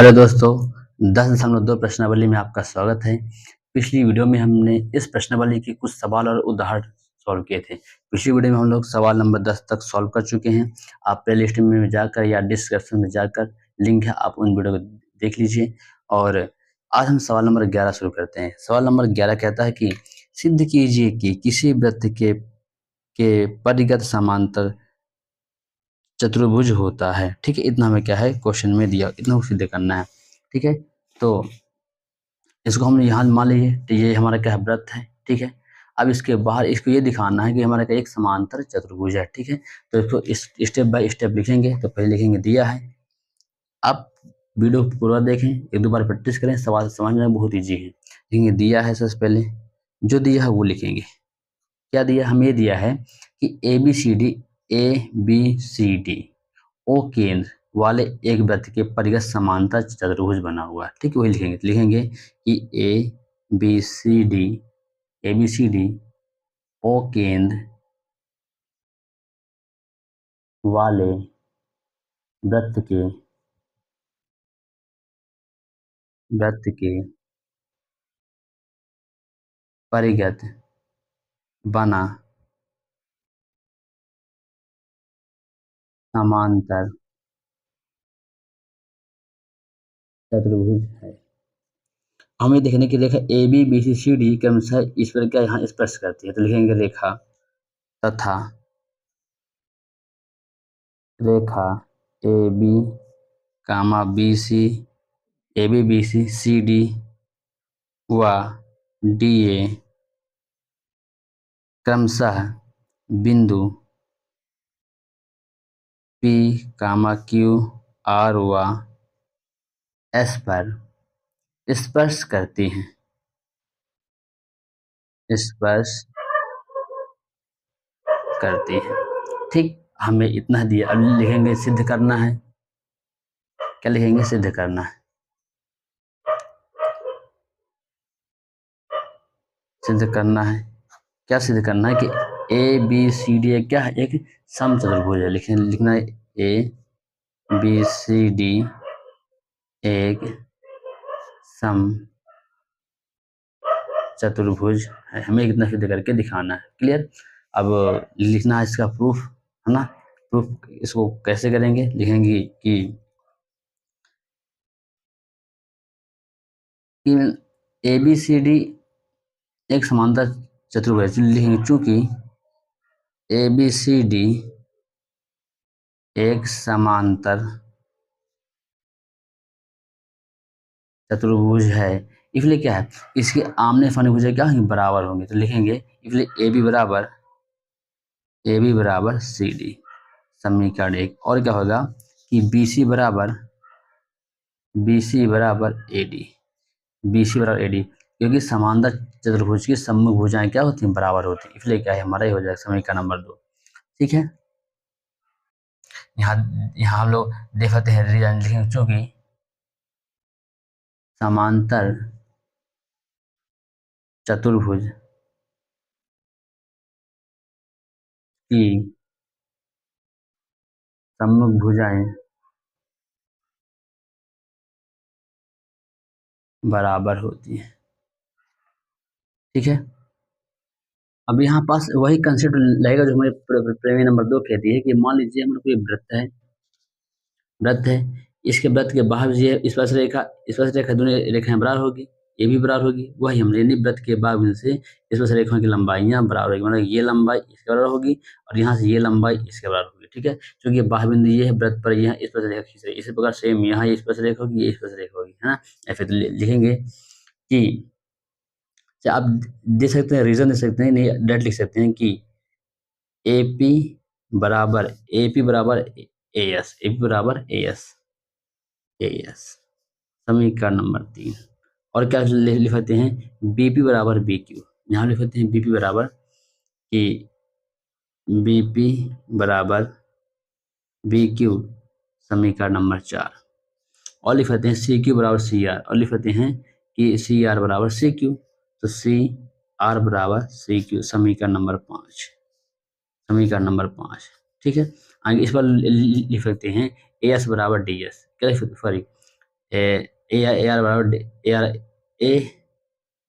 Hello दोस्तों, 10.2 प्रश्नावली में आपका स्वागत है। पिछली वीडियो में हमने इस प्रश्नावली के कुछ सवाल और उदाहरण सॉल्व किए थे। पिछली वीडियो में हम लोग सवाल नंबर 10 तक सॉल्व कर चुके हैं। आप प्ले लिस्ट में जाकर या डिस्क्रिप्शन में जाकर लिंक है, आप उन वीडियो को देख लीजिए। और आज हम सवाल नंबर 11 शुरू करते हैं। सवाल नंबर 11 कहता है कि सिद्ध कीजिए कि किसी वृत्त के परिगत समांतर चतुर्भुज होता है। ठीक है, इतना हमें क्या है क्वेश्चन में दिया, इतना को सिद्ध करना है। ठीक है, तो इसको हम यहाँ मान लीजिए तो ये हमारा क्या है, वृत्त है। ठीक है, अब इसके बाहर इसको ये दिखाना है कि हमारा क्या एक समांतर चतुर्भुज है। ठीक है, तो इसको स्टेप बाय स्टेप लिखेंगे। तो पहले लिखेंगे दिया है। आप वीडियो पूरा देखें, एक दो बार प्रैक्टिस करें, सवाल समझना बहुत ईजी है। लिखेंगे दिया है, सबसे पहले जो दिया है वो लिखेंगे। क्या दिया, हमें दिया है कि A B C D O केंद्र वाले एक वृत्त के परिगत समांतर चतुर्भुज बना हुआ है। ठीक है, वही लिखेंगे। लिखेंगे कि A B C D O केंद्र वाले वृत्त के परिगत बना समांतर चतुर्भुज है। हमें देखने की रेखा A B B C C D क्रमशः इस पर क्या यहाँ स्पर्श करती है। तो लिखेंगे रेखा तथा रेखा A B comma B C A B B C C D व डी ए क्रमशः बिंदु पी कामा क्यू आर व एस पर स्पर्श करती हैं। स्पर्श करती हैं। ठीक, हमें इतना दिया। अब लिखेंगे सिद्ध करना है। क्या लिखेंगे, सिद्ध करना है। सिद्ध करना है, क्या सिद्ध करना है कि ए बी सी डी क्या है, एक समचतुर्भुज है। लिखना है ए बी सी डी एक सम चतुर्भुज है। हमें इतना सिद्ध करके दिखाना है। क्लियर। अब लिखना है इसका प्रूफ, है ना। प्रूफ इसको कैसे करेंगे, लिखेंगे कि ए बी सी डी एक समांतर चतुर्भुज लिखेंगे। चूंकि ए बी सी डी एक समांतर चतुर्भुज है, इसलिए क्या है, इसके आमने सामने भुजाएं क्या होंगी, बराबर होंगे। तो लिखेंगे इसलिए ए बी बराबर सी डी समीकरण 1। और क्या होगा कि बी सी बराबर ए डी, क्योंकि समांतर चतुर्भुज की सम्मुख भुजाएं क्या होती हैं, बराबर होती हैं। इसलिए क्या है, हमारा ही हो जाएगा समीकरण नंबर 2। ठीक है, यहाँ यहाँ हम लोग देख सकते हैं रीजन लिखेंगे। चूंकि समांतर चतुर्भुज की सम्मुख भुजाएं बराबर होती है। ठीक है, अब यहाँ पास वही कंसेप्ट लगेगा जो हमारे प्रमेय नंबर 2 कहती है कि मान लीजिए हमारा कोई वृत्त है, इसके वृत्त के बाहर ये स्पर्श रेखा दोनों रेखाएं बराबर होगी, ये भी बराबर होगी। वही हम लेनी वृत्त के बाहर से स्पर्श रेखाओं की लंबाइयां बराबर होगी, मतलब ये लंबाई इसके बराबर होगी और यहाँ से ये लंबाई इसके बराबर होगी। ठीक है, क्योंकि ये बाहर बिंदु ये है, वृत्त पर यहाँ स्पर्श रेखा खींच रही है। इसी प्रकार सेम यहाँ ये स्पर्श रेखा होगी, ये स्पर्श रेखा होगी, है ना। या फिर लिखेंगे कि आप दे सकते हैं, रीजन दे सकते हैं, नहीं डायरेक्ट लिख सकते हैं कि ए पी बराबर ए एस समीकरण नंबर 3। और क्या लिखते हैं, बीपी बराबर बी क्यू। यहाँ लिखते हैं बीपी बराबर कि बीपी बराबर बी क्यू समीकरण नंबर 4। और लिखते हैं सी क्यू बराबर सी आर, और लिखते हैं कि सी आर बराबर सी क्यू। तो सी आर बराबर सी क्यू समीकरण नंबर 5। ठीक है, आगे इस पर लिख सकते हैं ए एस बराबर डी एस। क्या लिख सकते, सॉरी, ए आर बराबर A R A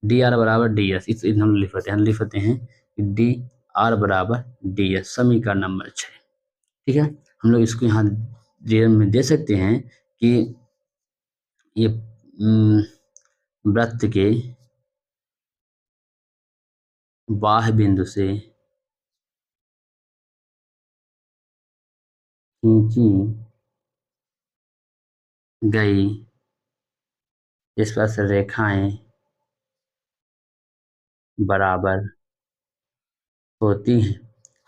D R बराबर डी एस, इस हम लिख सकते हैं डी आर बराबर डी एस, समीकरण नंबर 6। ठीक है, हम लोग इसको यहाँ में दे सकते हैं कि ये वृत्त के बाह्य बिंदु से खींची गई स्पर्श रेखाएं बराबर होती हैं।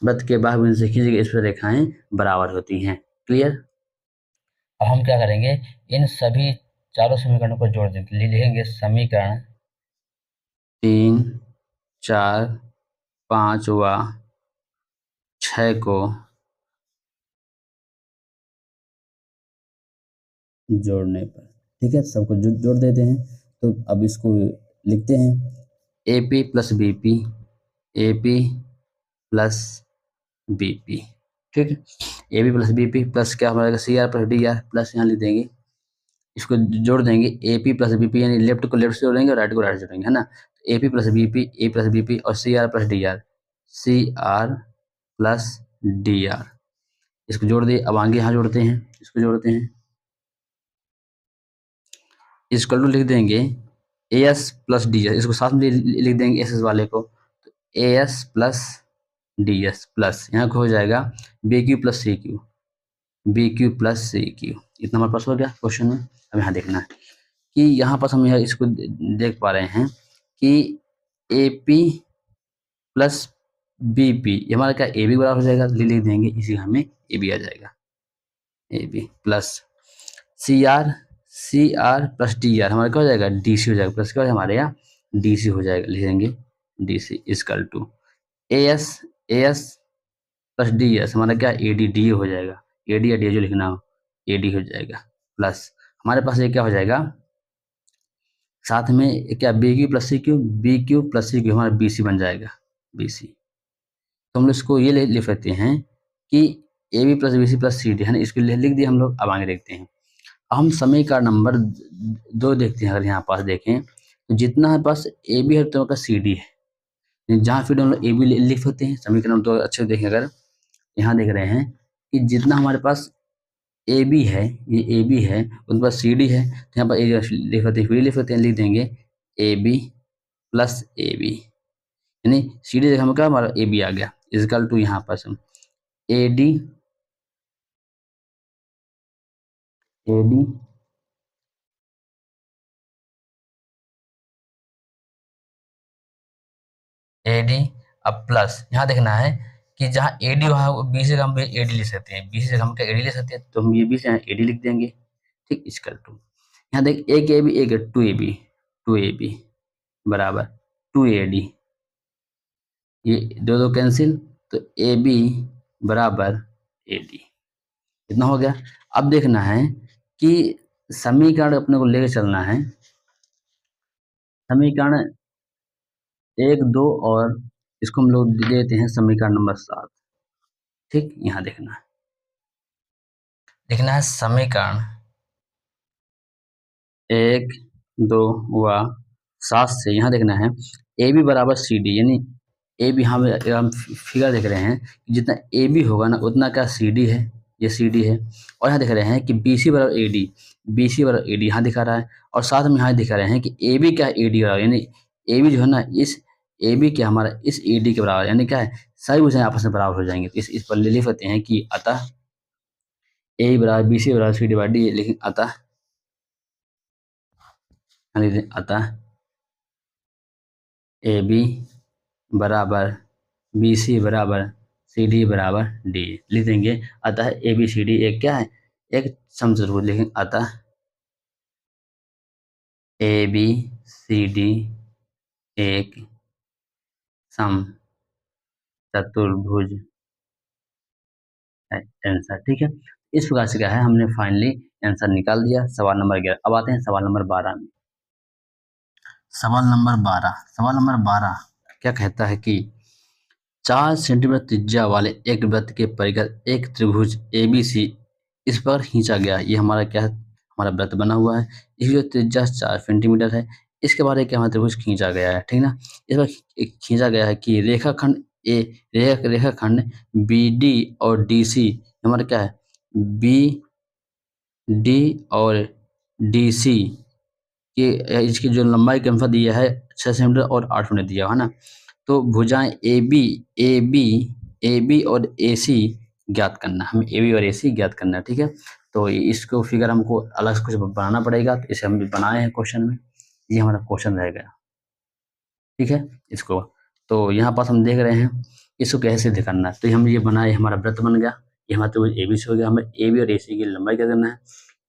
वृत्त के बाह्य बिंदु से खींची गई स्पर्श रेखाएं बराबर होती हैं। क्लियर। अब हम क्या करेंगे, इन सभी चारों समीकरणों को जोड़ देंगे, लिखेंगे समीकरण 3, 4, 5 व 6 को जोड़ने पर। ठीक है, सबको जोड़ देते हैं। तो अब इसको लिखते हैं A P plus B P, A P plus B P. ठीक है, A P plus B P plus क्या हमारा C R plus D R, plus यहाँ लिख देंगे, इसको जोड़ देंगे A P plus B P, यानी लेफ्ट को लेफ्ट से जोड़ेंगे और राइट को राइट से जोड़ेंगे, है ना। A P plus B P, A plus B P और C R plus D R, C R plus D R, इसको जोड़ दिए। अब आगे यहाँ जोड़ते हैं, इसको जोड़ते हैं, इसको लिख देंगे ए एस प्लस डी एस, इसको साथ में लिख देंगे एस एस वाले को, तो A S plus D S plus यहाँ को हो जाएगा B Q plus C Q, B Q plus C Q. इतना हमारे पास हो गया क्वेश्चन में। अब यहाँ देखना है कि यहाँ पास हम यहाँ इसको देख पा रहे हैं कि A P plus B P, हमारा क्या ए बी बराबर हो जाएगा, लिख देंगे, इसी हमें ए बी आ जाएगा, A B plus C R plus D R, हमारा क्या हो जाएगा, डी सी हो जाएगा, प्लस क्या हो हमारे यहाँ डी सी हो जाएगा, लिखेंगे D C is equal to A S plus D S, हमारा क्या ए डी डी हो जाएगा, ए डी या डी जो लिखना हो ए डी हो जाएगा, प्लस हमारे पास ये क्या हो जाएगा, साथ में क्या B Q plus C Q, B Q plus C Q हमारा बी सी बन जाएगा, बी सी। तो हम लोग इसको ये लिख सकते हैं कि A B plus B C plus C D, है ना, इसको लिख दिए हम लोग। अब आगे देखते हैं, हम समीकरण नंबर 2 देखते हैं। अगर यहाँ पास देखें तो जितना हमारे पास ए बी है उतना का सी डी है, जहाँ फिर हम लोग ए बी लिख सकते हैं। समीकरण 2 अच्छे देखें, अगर यहाँ देख रहे हैं कि जितना हमारे पास ए बी है, ये ए बी है, उनके पास सी डी है, तो यहाँ पर ए लिख सकते हैं, फिर लिख सकते हैं, लिख देंगे A B plus A B, यानी सी डी जगह में क्या हमारा ए बी आ गया, इजकल टू यहाँ पर हम ए डी ए डी, अब प्लस यहाँ देखना है कि जहाँ ए डी वहाँ बी से हम ए डी लिख सकते हैं, बी से हम क्या ए डी लिख सकते हैं, तो हम ये बी से ए डी लिख देंगे। ठीक, इजकल टू यहाँ देख एक ए बी, एक टू ए बी बराबर टू ए डी, ये दो दो कैंसिल, तो ए बी बराबर ए डी, इतना हो गया। अब देखना है कि समीकरण अपने को लेकर चलना है, समीकरण 1, 2 और इसको हम लोग देते हैं समीकरण नंबर 7। ठीक, यहाँ देखना है समीकरण 1, 2 व 7 से यहाँ देखना है ए बी बराबर सी डी, यानी ए बी हम फिगर देख रहे हैं जितना ए बी होगा ना उतना क्या सी डी है, ये सी डी है। और यहाँ देख रहे हैं कि बी सी बराबर ए डी, बी सी बराबर ए डी यहाँ दिखा रहा है, और साथ में यहाँ दिखा रहे हैं कि ए बी क्या ए डी बराबर, यानी ए बी जो है ना इस ए बी क्या हमारा इस ए डी के बराबर, यानी क्या है सभी भुजाएं आपस में बराबर हो जाएंगे। इस पर लिख सकते हैं कि अतः ए बराबर बी सी बराबर सी डी बाई डी, लेकिन अतः ए बी बराबर बी सी बराबर सी डी बराबर डी लिख देंगे। अतः ए बी सी डी एक क्या है, एक समचतुर्भुज, लेकिन अतः ए बी सी डी एक समचतुर्भुज है आंसर। ठीक है, इस प्रकार से क्या है हमने फाइनली आंसर निकाल दिया सवाल नंबर 11। अब आते हैं सवाल नंबर 12 में। सवाल नंबर 12 क्या कहता है कि 4 सेंटीमीटर त्रिज्या वाले एक वृत्त के परिघ एक त्रिभुज ABC इस पर खींचा गया। ये हमारा क्या है, हमारा वृत्त बना हुआ है, इसकी जो त्रिज्या 4 सेंटीमीटर है, इसके बारे में क्या हमारा त्रिभुज खींचा गया है, ठीक ना। इस बार खींचा गया है कि रेखाखंड ए रेखाखंड बी डी और डी सी हमारा क्या है, बी डी और डी सी कि इसकी जो लंबाई का अनुपात दिया है 6 सेंटीमीटर और 8 मिनट दिया है ना। तो भुजाएं ए बी और ए सी ज्ञात करना, हमें ए बी और ए सी ज्ञात करना है, ठीक है। तो इसको फिगर हमको अलग से कुछ बनाना पड़ेगा, तो इसे हम भी बनाए हैं क्वेश्चन में, ये हमारा क्वेश्चन रह गया, ठीक है। इसको तो यहाँ पास हम देख रहे हैं इसको कैसे सिद्ध करना है, तो हम ये बनाए, हमारा वृत्त बन गया, ये हमारा तो ए बी सी हो गया, हमें ए बी और ए सी की लंबाई क्या करना है,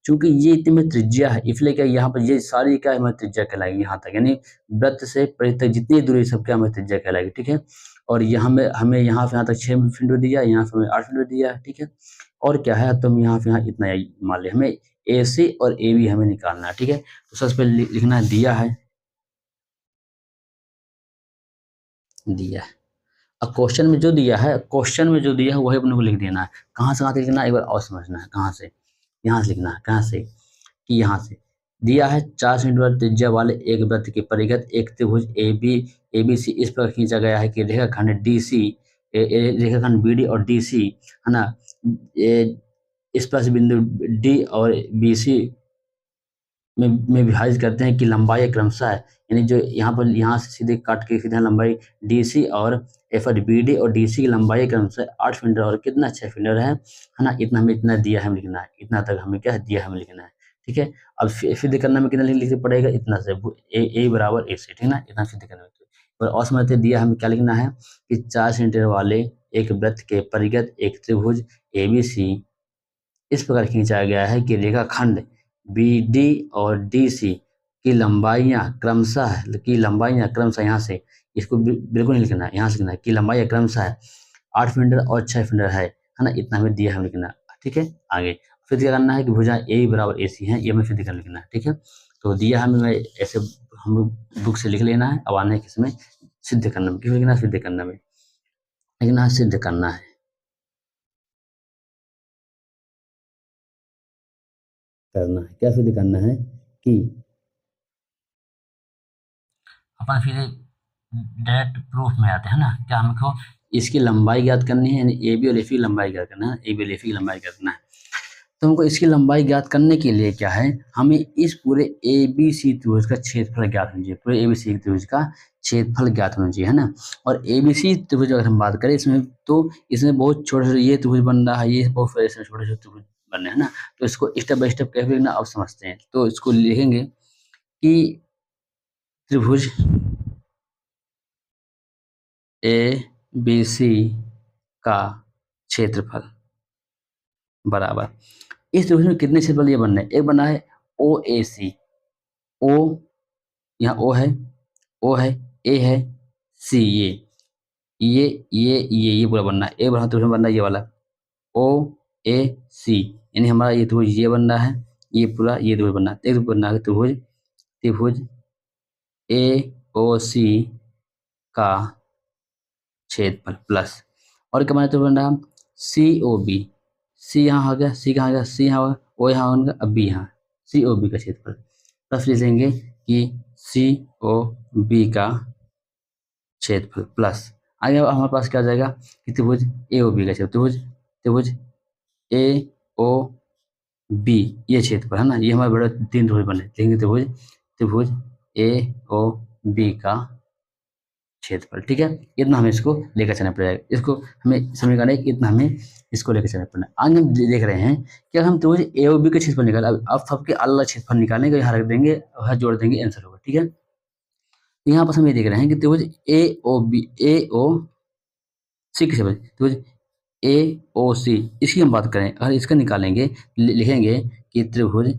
चूंकि ये इतनी में त्रिज्या है इसलिए क्या यहाँ पर ये सारी क्या हमारी त्रिज्या कहलाएगी यहाँ तक, यानी वृत्त से परिधि तक जितनी दूरी सब क्या हमारी त्रिज्या कहलाएगी, ठीक है। और यहाँ में हमें यहाँ से यहाँ तक 6 सेंटीमीटर दिया, यहाँ से हमें 8 सेंटीमीटर दिया है, ठीक है। और क्या है, तो हम यहाँ से यहाँ इतना मान लिया, हमें ए सी और ए बी हमें निकालना है, ठीक है। तो सबसे पहले लिखना है दिया है अब क्वेश्चन में जो दिया है, वही अपने को लिख देना है। कहाँ से लिखना है एक बार और समझना है, कहाँ से, यहाँ से लिखना है, कहाँ से कि यहाँ से दिया है 4 सेंटीमीटर त्रिज्या वाले एक वृत्त के परिगत एक त्रिभुज ए बी सी इस पर खींचा गया है कि रेखाखंड डी सी रेखाखंड बी डी और डी सी है ना, इस पर बिंदु डी और बी सी में विभाजित करते हैं कि लंबाई क्रमशः है, यानी जो यहाँ पर यहाँ से सीधे काट के सीधे लंबाई डी सी और एफ बी डी और डी सी की लंबाई क्रमशः 8 सेंटीमीटर और कितना 6 सेंटीमीटर है ना। इतना हमें इतना दिया है, हमें लिखना है, इतना तक हमें क्या दिया है, हमें लिखना है, ठीक है। अब सिद्ध करना में कितना लिखना पड़ेगा, इतना से ए बराबर ए से, ठीक ना, इतना सिद्ध करना है। और समझते दिया हमें क्या लिखना है कि 4 सेंटीमीटर वाले एक वृत्त के परिगत एक त्रिभुज ए बी सी इस प्रकार खींचा गया है कि रेखाखंड बी डी और डी सी की लंबाइयाँ क्रमशः यहाँ से इसको बिल्कुल नहीं लिखना है, यहाँ से लिखना है कि लंबाई क्रमशः 8 सेंटीमीटर और 6 सेंटीमीटर है ना, इतना हमें दिया है, हमें लिखना, ठीक है। आगे फिर क्या करना है कि भुजा ए बराबर ए सी है, ये हमें सिद्ध कर लिखना है, ठीक है। तो दिया हमें ऐसे हम बुक से लिख लेना है, अब आने किसमें सिद्ध करना में, किस लिखना सिद्ध करना में, लिखना सिद्ध करना है, क्या सिद्ध करना है कि अपन फिर डायरेक्ट प्रूफ में आते हैं ना, क्या हमको इसकी लंबाई ज्ञात करनी है, यानी ए बी और एफ की लंबाई ज्ञात करना है, ए बी और एफ की लंबाई ज्ञात करना है। तो हमको इसकी लंबाई ज्ञात करने के लिए क्या है, हमें इस पूरे ए बी सी त्रिभुज का क्षेत्रफल ज्ञात होना चाहिए, पूरे ए बी सी त्रिभुज का क्षेत्रफल ज्ञात होना चाहिए, है ना। और ए बी सी त्रिभुज अगर हम बात करें इसमें, तो इसमें बहुत छोटे छोटे ये त्रिभुज बन रहा है, ये बहुत सारे छोटे छोटे त्रिभुज बन रहे हैं ना। तो इसको स्टेप बाय स्टेप कैसे लिखना अब समझते हैं। तो इसको लिखेंगे कि त्रिभुज ए बी सी का क्षेत्रफल बराबर, इस त्रिभुज में कितने क्षेत्रफल ये बनना है, एक बना है ओ ए सी, ओ यहाँ ओ है ए है सी, ये पूरा बनना है, एक बना त्रिभुज बनना है ये वाला ओ ए सी, यानी हमारा ये त्रिभुज ये बन रहा है, ये पूरा ये त्रिभुज बनना है, एक बनना है त्रिभुज ए ओ सी का क्षेत्रफल प्लस, और क्या बना बन रहा सी ओ बी, सी यहाँ हो गया, सी कहाँ गया, सी यहाँ होगा, ओ यहाँ होगा, अब बी यहाँ, सी ओ बी का क्षेत्रफल प्लस लिख देंगे कि सी ओ बी का क्षेत्रफल प्लस आगे हमारे पास क्या आ जाएगा कि त्रिभुज ए ओ बी का क्षेत्रफल, त्रिभुज ए ओ बी ये क्षेत्रफल है ना, ये हमारे बड़े 3 त्रिभुज बने, लेकिन त्रिभुज ए ओ बी का क्षेत्रफल, ठीक है। इतना हमें इसको लेकर चलना पड़ेगा, इसको हमें समझ का नहीं, इतना हमें इसको लेकर चलना पड़ेगा। आगे हम देख रहे हैं कि हम त्रिभुज ए और बी का क्षेत्रफल निकाल, अब सबके अलग क्षेत्रफल निकालेंगे, यहाँ रख देंगे, वहाँ जोड़ देंगे, आंसर होगा, ठीक है। यहाँ पर हम ये देख रहे हैं कि त्रिभुज ए ओ सी के क्षेत्रफल, त्रिभुज ए ओ सी इसकी हम बात करें, अगर इसका निकालेंगे लिखेंगे कि त्रिभुज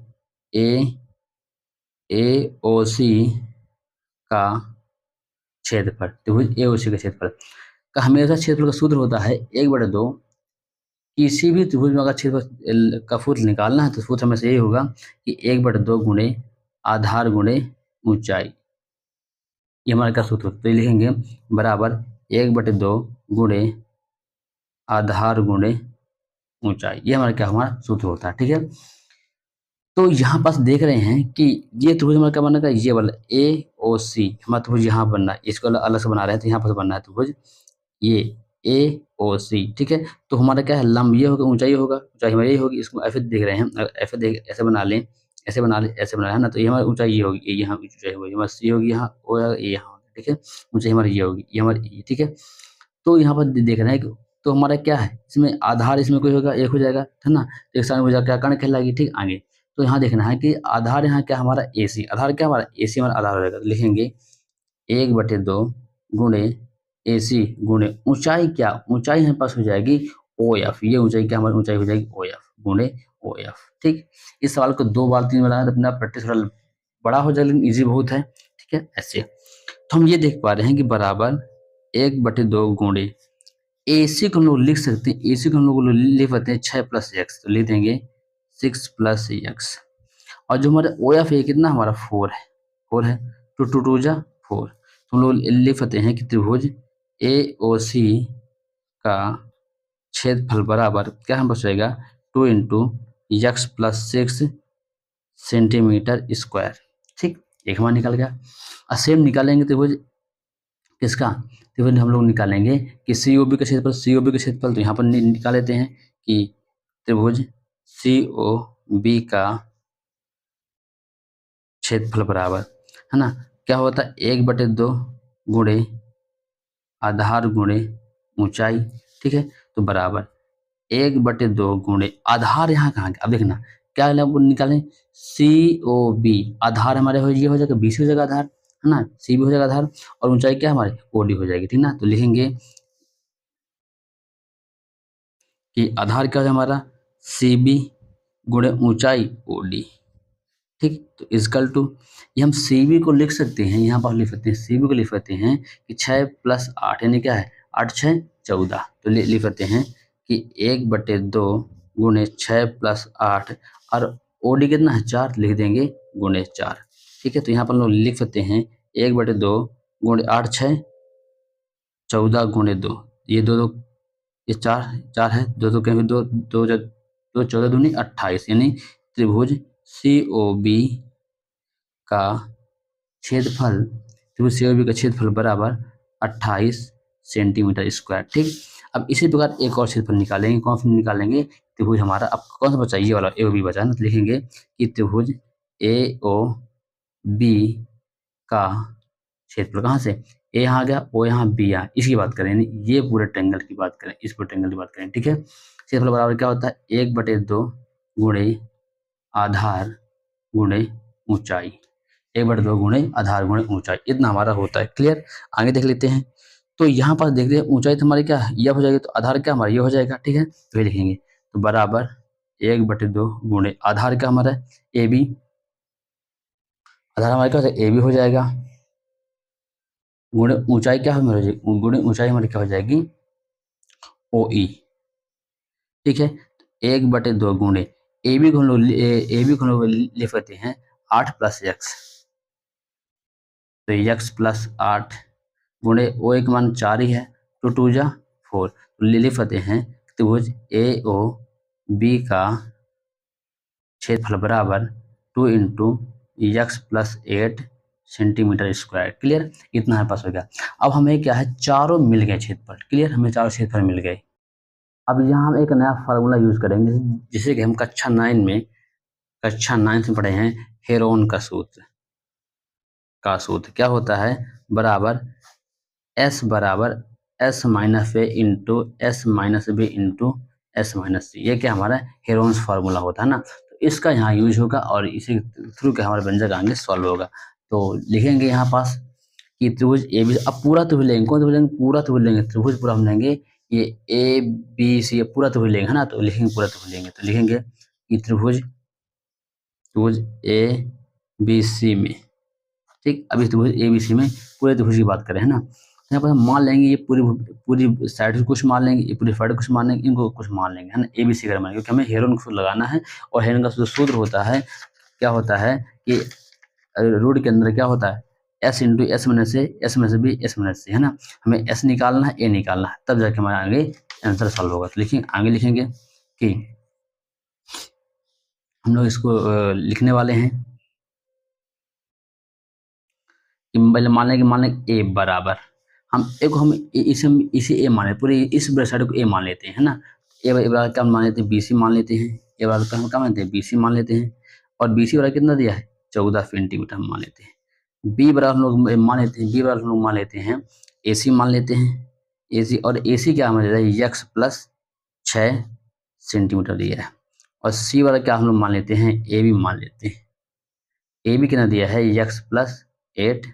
ए ओ सी का क्षेत्रफल, त्रिभुज ए ओ सी का क्षेत्रफल का हमेशा क्षेत्रफल का सूत्र होता है 1/2, किसी भी त्रिभुज में अगर क्षेत्रफल का सूत्र निकालना है तो सूत्र हमेशा यही होगा कि 1/2 गुणे आधार गुणे ऊंचाई, ये हमारा क्या सूत्र होता है, तो ये लिखेंगे बराबर 1/2 गुणे आधार गुणे ऊंचाई, ये हमारा क्या हमारा सूत्र होता है, ठीक है। तो यहाँ पास देख रहे हैं कि ये त्रिभुज हमारा क्या बनेगा, ये वाला ए ओ सी हमारा त्रिभुज यहाँ बनना है, इसको अलग से बना रहे हैं तो यहाँ पर बनना है त्रिभुज ये ए ओ सी। ठीक है, तो हमारा क्या है, लंब ये होगा, ऊंचाई होगा, ऊंचाई हमारी यही होगी। इसको एफ देख रहे हैं, अगर एफ देख ऐसे बना लें, ऐसे बना ले, ऐसे बना है ना, तो ये हमारी ऊंचाई ये होगी, ये यहाँ ऊंचाई होगी, हमारी सी होगी यहाँ, ओ ये यहाँ होगी। ठीक है, ऊंचाई हमारी ये होगी, ये हमारी, ठीक है। तो यहाँ पर देख रहे हैं कि तो हमारा क्या है, इसमें आधार इसमें कोई होगा, एक हो जाएगा, है ना। तो एक साथ हो जाएगा, क्या कर्ण कहलाएगी, ठीक आगे। तो यहाँ देखना है कि आधार यहाँ क्या हमारा ए सी, आधार क्या हमारा ए सी हमारा आधार हो जाएगा। तो लिखेंगे 1/2 गुणे ए सी गुणे ऊंचाई, क्या ऊंचाई हमारे पास हो जाएगी ओ एफ, ये ऊंचाई क्या हमारी ऊंचाई हो जाएगी ओ एफ गुणे ओ एफ। ठीक, इस सवाल को 2 बार 3 बार बनाना तो अपना प्रैक्टिस थोड़ा बड़ा हो जाएगा, लेकिन ईजी बहुत है। ठीक है, ऐसे तो हम ये देख पा रहे हैं कि बराबर 1/2 गुणे ए सी को हम लोग लिख सकते हैं, ए सी को हम लोग लिख सकते हैं 6 + x, तो लिख देंगे 6 + x। और जो हमारा ओ एफ है कितना हमारा 4 है, 4 है, 2 2 2 जा 4। तो हम लोग लिख सकते हैं कि त्रिभुज ए ओ सी का क्षेत्रफल बराबर क्या हम बचेगा 2 × x + 6 सेंटीमीटर स्क्वायर। ठीक, एक हमारा निकल गया। और सेम निकालेंगे त्रिभुज किसका, त्रिभुज हम लोग निकालेंगे कि सी ओ बी का क्षेत्रफल, सी ओ बी का क्षेत्रफल तो यहाँ पर निकाल लेते हैं कि त्रिभुज सी ओ बी का क्षेत्रफल बराबर, है ना, क्या होता है 1/2 गुणे आधार गुणे ऊंचाई। ठीक है, तो बराबर 1/2 गुणे आधार यहाँ कहाँ गया, अब देखना क्या निकालें, सी ओ बी आधार हमारे ये हो जाएगा, बी सी हो जाएगा आधार, है ना, सी भी हो जाएगा आधार, और ऊंचाई क्या हमारी ओ डी हो जाएगी। ठीक ना, तो लिखेंगे कि आधार क्या हो जाएगा हमारा सी बी गुणे ऊंचाई ओ डी। ठीक, तो इजकल टू ये हम सी बी को लिख सकते हैं, यहाँ पर लिख सकते हैं सी बी को लिख सकते हैं कि 6 + 8 यानी क्या है 8 × 6 = 14। तो लिख सकते हैं कि 1/2 गुणे 6 + 8 और ओ डी कितना है 4, लिख देंगे गुणे 4। ठीक है, तो यहाँ पर हम लोग लिख सकते हैं 1/2 गुणे 8 × 6 = 14 गुणे 2, ये 2 2 ये 4 4 है, 2 2 कहीं 2 2 2 14 दूनी 28, यानी त्रिभुज सी ओ बी का क्षेत्रफल, त्रिभुज सी ओ बी का क्षेत्रफल बराबर 28 सेंटीमीटर स्क्वायर। ठीक, अब इसी प्रकार एक और क्षेत्रफल निकालेंगे, कौन सा निकालेंगे, त्रिभुज हमारा अब कौन सा बचा, ये वाला ए ओ बी बचा ना, तो लिखेंगे कि त्रिभुज ए ओ बी का क्षेत्रफल कहाँ से, ए यहाँ आ गया, ओ यहाँ, बी यहाँ, इसकी बात करें, यानी ये पूरे ट्रायंगल की बात करें, इस पूरे ट्रायंगल की बात करें। ठीक है, क्षेत्रफल बराबर क्या होता है 1/2 गुणे आधार गुणे ऊंचाई, 1/2 गुणे आधार गुणे ऊंचाई, इतना हमारा होता है। क्लियर, आगे देख लेते हैं। तो यहाँ पर देखते हैं ऊंचाई तो हमारी क्या है यह हो जाएगी, तो आधार क्या हमारा ये हो जाएगा। ठीक है, तो ये लिखेंगे, तो बराबर 1/2 गुणे आधार क्या हमारा ए बी, आधार हमारा क्या हो जाएगा ए बी हो जाएगा, गुणे ऊंचाई क्या हो जाएगी, गुणे ऊंचाई हमारी क्या हो जाएगी ओ ई। ठीक है, 1/2 गुणे ए बी को हम लोग लिख सकते हैं 8 + x, तो x + 8 गुणे ओ एक मान 4 ही है, 2 2 जा 4, तो लिख सकते हैं त्रिभुज ए ओ बी का क्षेत्रफल बराबर 2 × x + 8 सेंटीमीटर स्क्वायर। क्लियर, इतना हमारे पास हो गया। अब हमें क्या है चारों मिल गए क्षेत्रफल, क्लियर, हमें चारों क्षेत्रफल मिल गए। अब यहाँ हम एक नया फार्मूला यूज करेंगे, जिसे कि हम कक्षा 9th में पढ़े हैं, हेरोन का सूत्र। क्या होता है बराबर S बराबर S - A into S - B into S - C, ये क्या हमारा हेरोन्स फार्मूला होता है ना, तो इसका यहाँ यूज होगा और इसी थ्रू के हमारे व्यंजक आगे सॉल्व होगा। तो लिखेंगे यहाँ पास कि त्रिभुज ए बी, अब पूरा त्रिभुज लेंगे, कौन त्रिभुज लेंगे, पूरा त्रिभुज लेंगे, त्रिभुज पूरा हम लेंगे, ये ए बी सी पूरा त्रिभुज लेंगे, है ना, तो लिखेंगे पूरा त्रिभुज लेंगे, तो लिखेंगे कि त्रिभुज ए बी सी में, ठीक, अभी त्रिभुज ए बी सी में पूरे त्रिभुज की बात करें, है ना, तो यहाँ पर हम मान लेंगे ये पूरी साइड से कुछ मान लेंगे, ये पूरी साइड कुछ मान लेंगे, इनको कुछ मान लेंगे, है ना, ए बी सी अगर मान, क्योंकि हमें हेरोन को लगाना है, और हेरोन का जो सूत्र होता है क्या होता है कि रूट के अंदर क्या होता है S × S - A, S - B, S - C, है ना, हमें S निकालना है, A निकालना है, तब जाके हमारे आगे आंसर सॉल्व होगा। तो लिखेंगे, आगे लिखेंगे कि हम लोग इसको लिखने वाले हैं कि पहले मान लें ए बराबर, हम इसे ए मान लेते, पूरे इस साइड को ए मान लेते हैं, है ना। ए बराबर क्या मान लेते हैं, बी सी मान लेते हैं। ए बराबर का हम क्या मानते हैं, बी सी मान लेते हैं। और बी सी बराबर कितना दिया है, 14 सेंटीमीटर हम मान लेते हैं। बी बराबर हम लोग मान लेते हैं, बी बराबर हम लोग मान लेते हैं, ए सी मान लेते हैं। ए सी, और ए सी क्या हमें दिया है, यक्स प्लस 6 सेंटीमीटर दिया है। और सी वाला क्या हम लोग मान लेते हैं, ए बी मान लेते हैं। ए बी कितना दिया है, यक्स प्लस 8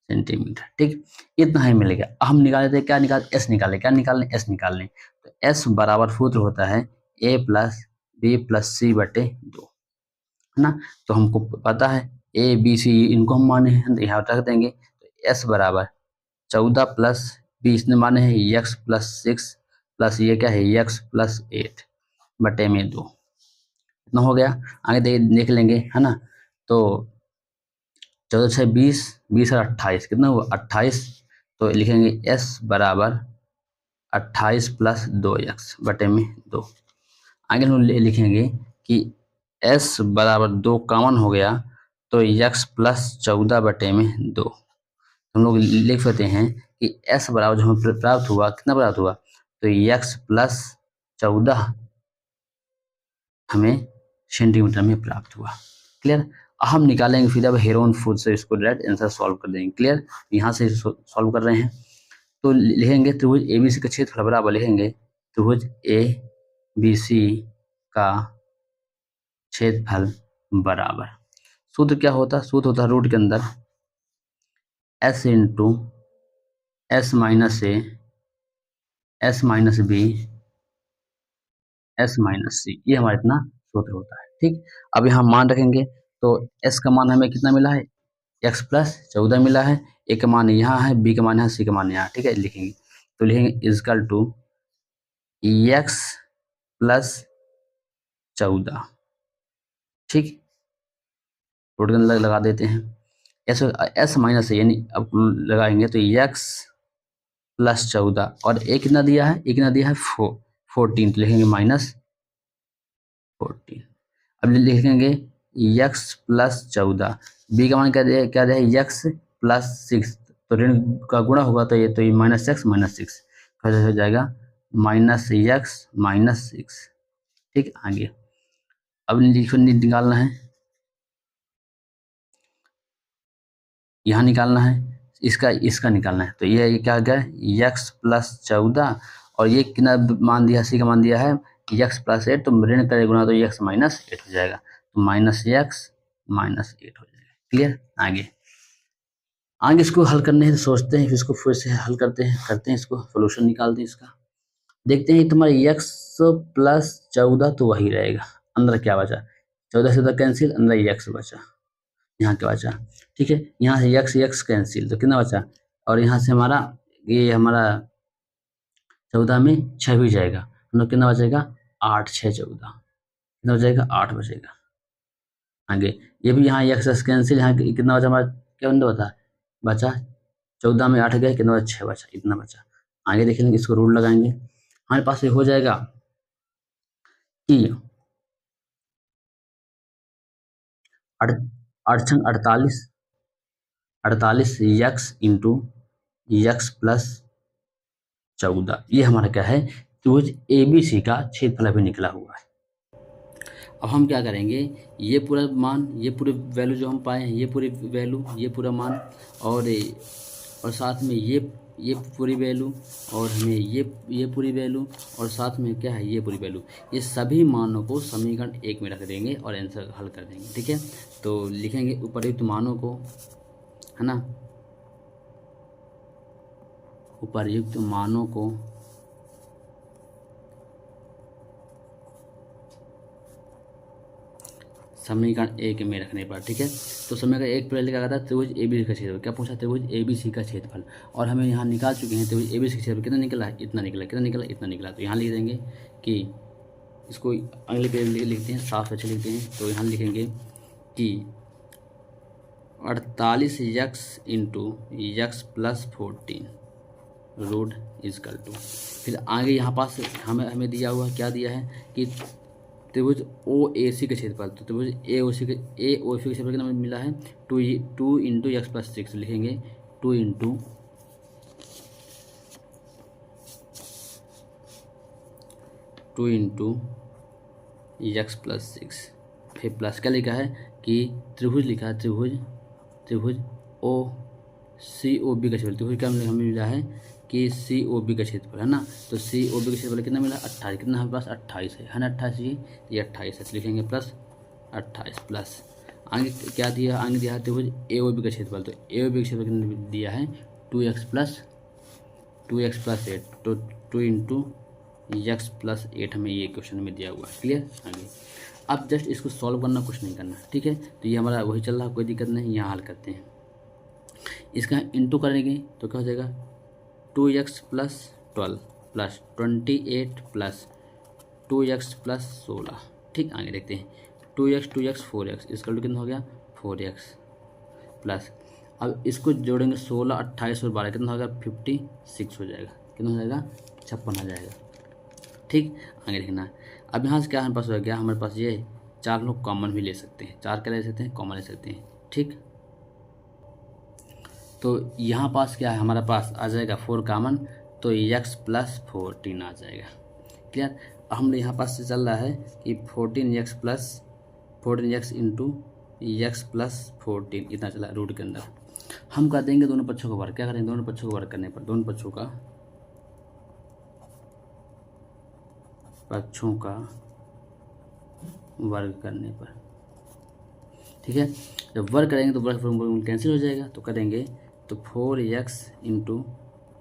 सेंटीमीटर। ठीक, इतना ही मिलेगा। अब हम निकाल लेते हैं, क्या निकाल, एस निकालें, क्या निकाल लें, एस निकाल लें। तो एस बराबर सूत्र होता है ए प्लस बी प्लस सी बटे 2, है ना। तो हमको पता है ए बी सी इनको हम माने हैं, यहाँ रख देंगे। तो एस बराबर 14 प्लस बी इसने माने हैं यक्स प्लस 6 प्लस ये क्या है, यक्स प्लस 8 बटे में 2। इतना हो गया। आगे देख लेंगे, है ना। तो 14 छः 20, 20 और 28 कितना हुआ, 28। तो लिखेंगे एस बराबर 28 प्लस 2 एक्स बटे में 2। आगे हम लिखेंगे कि एस बराबर 2 कॉमन हो गया, तो यक्स प्लस 14 बटे में 2। हम लोग लिख सकते हैं कि एस बराबर जो हमें प्राप्त हुआ, कितना प्राप्त हुआ, तो यक्स प्लस 14 हमें सेंटीमीटर में प्राप्त हुआ। क्लियर। हम निकालेंगे फिर अब हेरोन फूड से इसको डायरेक्ट आंसर सॉल्व कर देंगे। क्लियर, यहाँ से सॉल्व कर रहे हैं। तो लिखेंगे त्रिभुज ए बी सी का क्षेत्रफल बराबर, लिखेंगे त्रिभुज ए बी सी का क्षेत्रफल बराबर, सूत्र क्या होता है, सूत्र होता है रूट के अंदर S into S minus A S minus B S minus C, ये हमारा इतना सूत्र होता है। ठीक, अब यहाँ मान रखेंगे। तो एस का मान हमें कितना मिला है, एक्स प्लस 14 मिला है। ए का मान यहाँ है, बी का मान यहाँ, सी का मान यहाँ। ठीक है, लिखेंगे तो लिखेंगे इजकल टू एक्स प्लस 14। ठीक, रूट के अंदर लगा देते हैं। एस एस माइनस है, यानी अब लगाएंगे तो एक्स प्लस 14 और ए कितना दिया है, ए कितना दिया है 14, तो लिखेंगे माइनस 14। अब लिखेंगे एक्स प्लस 14, बी का मान क्या दिया, एक्स प्लस 6, तो ऋण का गुणा होगा तो ये माइनस सिक्स हो जाएगा माइनस एक्स माइनस 6। ठीक, आगे अब निकालना है, यहाँ निकालना है, इसका निकालना है। तो ये क्या गया, एक्स प्लस 14 और ये कितना मान दिया, सी का मान दिया है एक्स प्लस 8, तो ऋण करे गुणा तो एक्स माइनस 8 हो जाएगा, तो माइनस एक्स माइनस 8 हो जाएगा। क्लियर, आगे इसको हल करने हैं तो सोचते हैं, फिर इसको फिर से हल करते हैं इसको सोल्यूशन निकालते हैं इसका। देखते हैं तुम्हारे एक्स प्लस 14 तो वही रहेगा, अंदर क्या बचा, 14 से कैंसिल, अंदर एक्स बचा, यहाँ क्या बचा। ठीक है, यहाँ से एक्स एक्स कैंसिल, तो कितना बचा, और यहाँ से हमारा ये हमारा 14 में 6 भी जाएगा, हम लोग कितना बचेगा 8 6 14, कितना बचेगा 8 बचेगा। आगे ये भी यहाँ एक्स कैंसिल, यहाँ कितना बचा हमारा, क्या बता बचा 14 में 8 गए, कितना बचा 6 बचा, इतना बचा। आगे देखेंगे, इसको रूल लगाएंगे, हमारे पास ये हो जाएगा कि 48 48 एक्स इंटू एक्स प्लस 14, ये हमारा क्या है, त्रिभुज ए बी सी का क्षेत्रफल अभी निकला हुआ है। अब हम क्या करेंगे, ये पूरा मान, ये पूरे वैल्यू जो हम पाए हैं, ये पूरी वैल्यू, ये पूरा मान, और साथ में ये पूरी वैल्यू, और हमें ये पूरी वैल्यू, और साथ में क्या है, ये पूरी वैल्यू, ये सभी मानों को समीकरण 1 में रख देंगे और आंसर हल कर देंगे। ठीक है, तो लिखेंगे उपर्युक्त मानों को, है ना, उपर्युक्त मानों को समीकरण 1 में रखने पर। ठीक है, तो समीकरण 1 पहले क्या था, त्रिभुज ए बी सी का क्षेत्रफल, क्या पूछा, त्रिभुज ए बी सी का क्षेत्रफल, और हमें यहाँ निकाल चुके हैं त्रिभुज ए बी सी का क्षेत्रफल कितना निकला है, इतना निकला, कितना निकला, इतना निकला। तो यहाँ लिख देंगे कि इसको अगले पेज में लिखते हैं, साफ अच्छे लिखते हैं। तो यहाँ लिखेंगे कि 48 X into X plus 14 root is equal to, फिर आगे यहाँ पास हमें दिया हुआ क्या दिया है कि त्रिभुज ओ ए सी के क्षेत्रफल, तो त्रिभुज ए ओ सी के क्षेत्रफल कितना मिला है 2 इंटू एक्स प्लस 6 लिखेंगे 2 इंटू एक्स प्लस 6, फिर प्लस क्या लिखा है कि त्रिभुज लिखा है त्रिभुज ओ सी ओ बी का क्षेत्रफल, त्रिभुज क्या हमें मिला है कि सी ओ बी का क्षेत्रफल है ना, तो सी ओ बी का क्षेत्रफल कितना मिला 28, कितना हमारे पास 28 है ना 28, ये 28 है, तो लिखेंगे प्लस 28 प्लस आगे क्या दिया, आगे दिया है त्रिभुज ए ओ बी का क्षेत्रफल, तो ए ओ बी का क्षेत्रफल कितना दिया है 2x प्लस 8, तो 2 इंटू एक्स प्लस 8 हमें ये क्वेश्चन में दिया हुआ है। क्लियर। आगे अब जस्ट इसको सॉल्व करना, कुछ नहीं करना, ठीक है। तो ये हमारा वही चल रहा है, कोई दिक्कत नहीं, यहाँ हल करते हैं। इसका इंटू करेंगे तो क्या हो जाएगा 2x plus 12 plus 28 plus 2x plus 16। ठीक, आगे देखते हैं 2x 4x, इसका कितना हो गया 4x प्लस, अब इसको जोड़ेंगे 16 28 और 12 कितना हो गया 56 हो जाएगा, कितना हो जाएगा 56 आ जाएगा। ठीक, आगे देखना। अब यहाँ से क्या हमारे पास हो गया, हमारे पास ये 4 लोग कॉमन भी ले सकते हैं, 4 क्या ले सकते हैं कॉमन ले सकते हैं। ठीक, तो यहाँ पास क्या है हमारा पास आ जाएगा 4 कॉमन, तो x प्लस 14 आ जाएगा। क्लियर। हमने यहाँ पास से चल रहा है कि 14x plus 14x into X plus 14 इतना चला रूट के अंदर। हम कर देंगे दोनों पक्षों का वर्ग, क्या करेंगे दोनों पक्षों का वर्ग करने पर, दोनों पक्षों का वर्ग करने पर, ठीक है। जब वर्ग करेंगे तो वर्ग कैंसिल हो जाएगा, तो करेंगे तो 4x इंटू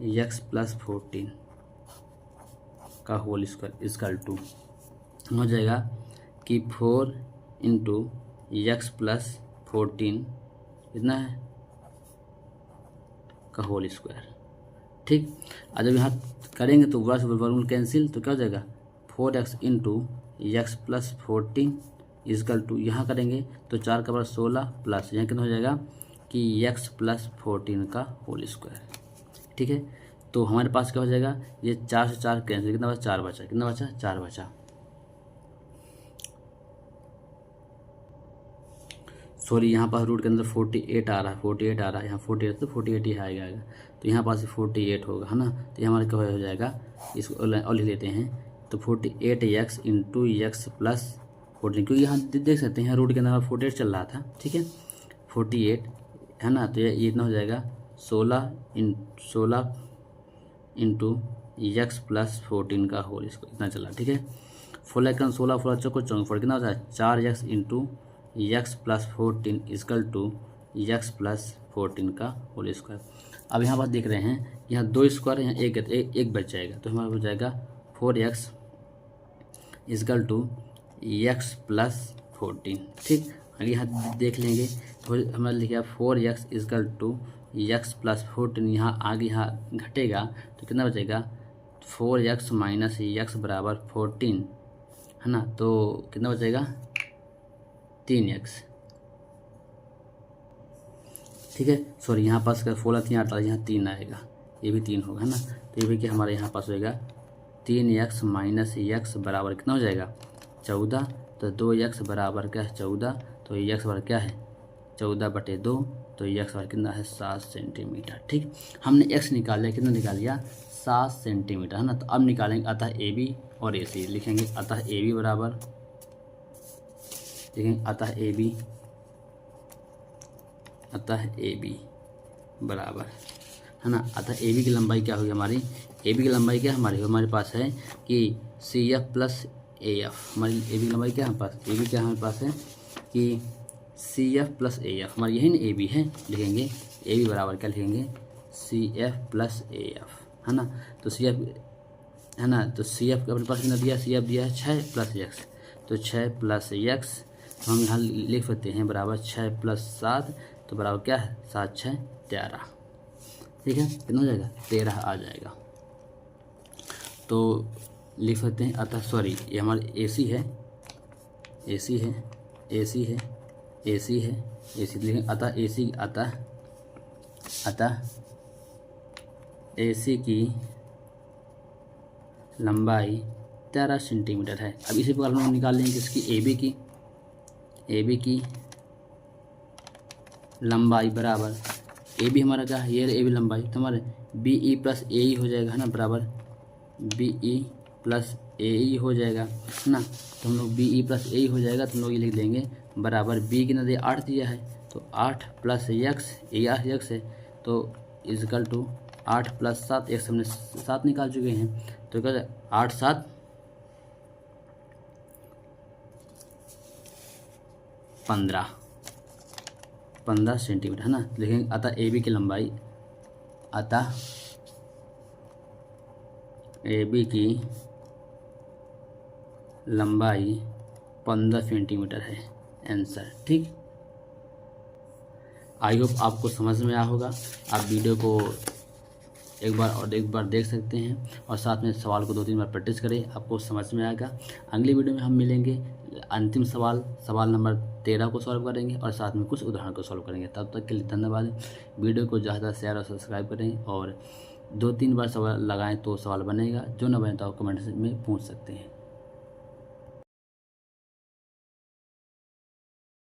एक्स प्लस 14 का होल स्क्वायर इजकल टू हो जाएगा कि 4 इंटू एक्स प्लस 14 इतना है का होल स्क्वायर। ठीक, और जब यहाँ करेंगे तो वर्गमूल कैंसिल, तो क्या हो जाएगा 4x into X plus 14 is equal to, यहाँ करेंगे तो 4 का बराबर 16 प्लस यहाँ कितना हो जाएगा कि x प्लस 14 का होल स्क्वायर। ठीक है, तो हमारे पास क्या हो जाएगा, ये 4 से 4 कैंसिल, कितना बचा 4 बचा, कितना बचा 4 बचा। सॉरी, यहाँ पास रूट के अंदर 48 आ रहा है, 48 आ रहा है, यहाँ 48 तो 48 ही आएगा, तो यहाँ पास 48 होगा है ना, तो ये हमारा क्या हो जाएगा, इसको और लिख लेते हैं, तो 48x इंटू एक्स प्लस 14, क्योंकि यहाँ देख सकते हैं रूट के अंदर 48 चल रहा था। ठीक है, 48 है ना, तो ये इतना हो जाएगा 16 इंटू एक्स प्लस 14 का होल, इसको इतना चला। ठीक है, 16 चौको 44 कितना होता है 4x into X plus 14 is equal to X plus 14 का होल स्क्वायर। अब यहाँ पर देख रहे हैं यहाँ 2 स्क्वायर, यहाँ एक बच जाएगा, तो हमारा हो जाएगा 4x is equal to X plus 14। ठीक, आगे यहाँ देख लेंगे तो हमारा लिखा 4x is equal to X plus 14, यहाँ आगे यहाँ घटेगा तो कितना बचेगा 4x माइनस एक्स बराबर 14 है ना, तो कितना बचेगा 3x। ठीक है, सॉरी यहाँ पास का 4 3 आता है, यहाँ 3 आएगा, ये भी 3 होगा है ना, तो ये भी कि हमारे यहाँ पास होएगा 3x माइनस एक्स बराबर कितना हो जाएगा 14, तो 2x बराबर क्या है 14, तो एक्स बराबर क्या है 14/2, तो एक्स बराबर कितना है 7 सेंटीमीटर। ठीक, हमने x निकाल लिया, कितना निकाल लिया 7 सेंटीमीटर है ना, तो अब निकालेंगे अतः AB और AC, लिखेंगे अतः AB बराबर, देखें अतः AB बराबर है ना, अतः AB की लंबाई क्या होगी हमारी, AB की लंबाई क्या हमारे पास है कि CF प्लस AF, हमारी AB की लंबाई क्या है हमारे पास, AB क्या हमारे पास है कि CF प्लस AF, हमारी यही ना AB है, लिखेंगे AB बराबर क्या लिखेंगे CF प्लस AF है ना, तो CF है ना, तो CF अपने पास कितना दिया, CF दिया है 6 प्लस x, तो 6 प्लस x हम यहाँ लिख सकते हैं बराबर 6 प्लस 7, तो बराबर क्या है 7 6 13। ठीक है, कितना हो जाएगा 13 आ जाएगा, तो लिख सकते हैं अतः, सॉरी ये हमारे AC है, लिखें अतः AC की लंबाई 13 सेंटीमीटर है। अब इसी प्रकार हम लोग निकाल लेंगे इसकी ए बी की लंबाई बराबर, ए बी हमारा क्या है, ये ए बी लंबाई, तो हमारे बी ई प्लस ए ई हो जाएगा है ना, बराबर बी ई प्लस ए ई हो जाएगा है ना। तो हम लोग बी ई प्लस ए ई हो जाएगा, तो हम लोग ये लिख देंगे बराबर बी की नदी 8 दिया है, तो 8 प्लस यक्स, यक्स है, तो इजकल टू 8 प्लस 7, एक्स हमने 7 निकाल चुके हैं, तो क्या 8 7 15 सेंटीमीटर है ना। लिखेंगे अतः ए बी की लंबाई, अतः ए बी की लंबाई 15 सेंटीमीटर है आंसर। ठीक, आई होप आपको समझ में आया होगा। आप वीडियो को एक बार देख सकते हैं और साथ में सवाल को 2-3 बार प्रैक्टिस करें, आपको समझ में आएगा। अगली वीडियो में हम मिलेंगे, अंतिम सवाल नंबर 13 को सॉल्व करेंगे और साथ में कुछ उदाहरण को सॉल्व करेंगे। तब तक के लिए धन्यवाद। वीडियो को ज़्यादा शेयर और सब्सक्राइब करें और 2-3 बार सवाल लगाएं तो सवाल बनेगा, जो न बने तो आप कमेंट में पूछ सकते हैं।